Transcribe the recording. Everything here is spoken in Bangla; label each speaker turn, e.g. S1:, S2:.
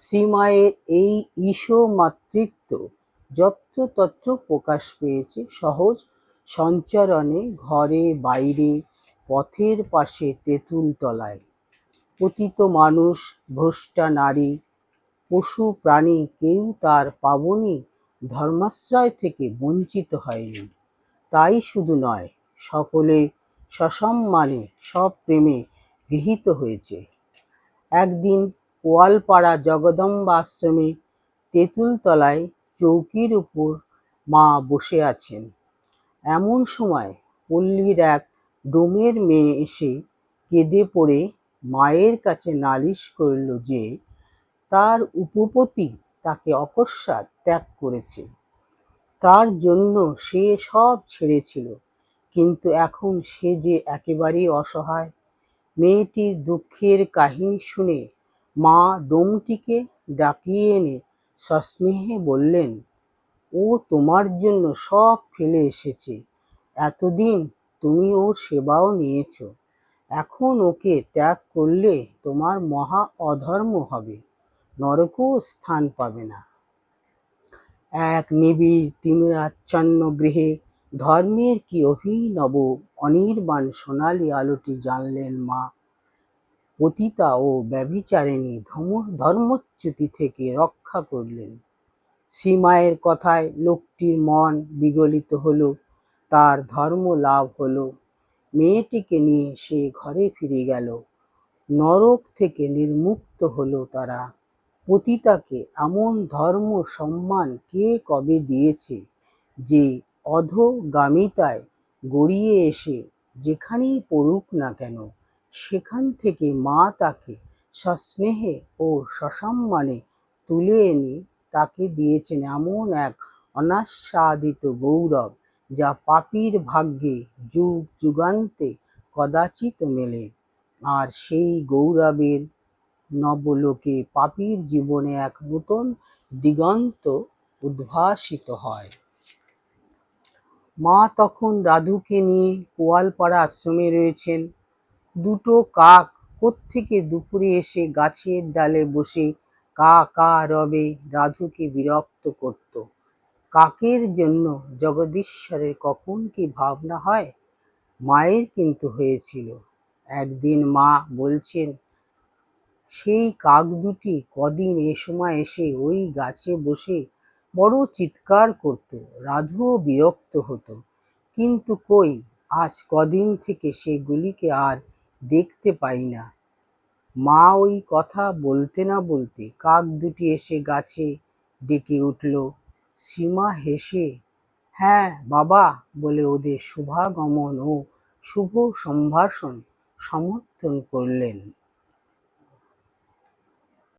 S1: শ্রীমায়ের এই ঈশমাতৃত্ব যত্রতত্র প্রকাশ পেয়েছে সহজ সঞ্চরণে, ঘরে বাইরে, পথের পাশে, তেঁতুলতলায়। পতিত মানুষ, ভ্রষ্টা নারী, পশু প্রাণী কেউ তার পাবনী ধর্মাশ্রয় থেকে বঞ্চিত হয়নি। তাই শুধু নয়, সকলে সসম্মানে সপ্রেমে গৃহীত হয়েছে। একদিন গোয়ালপাড়া জগদম্বা আশ্রমে তেঁতুলতলায় চৌকির উপর মা বসে আছেন। এমন সময় পল্লীর এক ডোমের মেয়ে এসে কেঁদে পড়ে মায়ের কাছে নালিশ করল যে তার উপপতি তাকে অকস্মাৎ ত্যাগ করেছে। তার জন্য সে সব ছেড়েছিল, কিন্তু এখন সে যে একেবারেই অসহায়। মেয়েটির দুঃখের কাহিনী শুনে মা ডোমটিকে ডাকিয়ে এনে সস্নেহে বললেন, ও তোমার জন্য সব ফেলে এসেছে। এতদিন তুমি ওর সেবাও নিয়েছ, এখন ওকে ত্যাগ করলে তোমার মহা অধর্ম হবে, নরকেও স্থান পাবে না। এক নিবিড় তিমিরাচ্ছন্ন গৃহে ধর্মের কি অভিনব অনির্বাণ সোনালি আলোটি জানলেন মা। পতিতা ও ব্যভিচারিণী ধর্মচ্যুতি থেকে রক্ষা করলেন। শ্রীমায়ের কথায় লোকটির মন বিগলিত হলো, তার ধর্ম লাভ হলো। মেয়েটিকে নিয়ে সে ঘরে ফিরে গেল। নরক থেকে নির্মুক্ত হলো তারা। পতিতাকে এমন ধর্ম সম্মান কে কবে দিয়েছে যে অধোগামিতায় গড়িয়ে এসে যেখানেই পড়ুক না কেন, সেখান থেকে মা তাকে সস্নেহে ও সসম্মানে তুলে এনে তাকে দিয়েছেন এমন এক অনাস্বাদিত গৌরব, যা পাপীর ভাগ্যে যুগ যুগান্তে কদাচিৎ মেলে। আর সেই গৌরবের নবলোকে পাপীর জীবনে এক নূতন দিগন্ত উদ্ভাসিত হয়। মা তখন রাধুকে নিয়ে গোয়ালপাড়া আশ্রমে রয়েছেন। দুটো কাক কোত্থেকে দুপুরে এসে গাছের ডালে বসে কা কা রবে রাধুকে বিরক্ত করত। কাকের জন্য জগদীশ্বরের কখন কি ভাবনা হয়, মায়ের কিন্তু হয়েছিল। একদিন মা বলছেন, সেই কাক দুটি কদিন এ সময় এসে ওই গাছে বসে বড় চিৎকার করত, রাধুও বিরক্ত হতো, কিন্তু কই আজ কদিন থেকে সেগুলিকে আর দেখতে পাই না। মা ওই কথা বলতে না বলতে কাক দুটি এসে গাছে ডেকে উঠল। শ্রীমা হেসে হ্যাঁ বাবা বলে ওদের শুভাগমন ও শুভ সম্ভাষণ সমর্থন করলেন।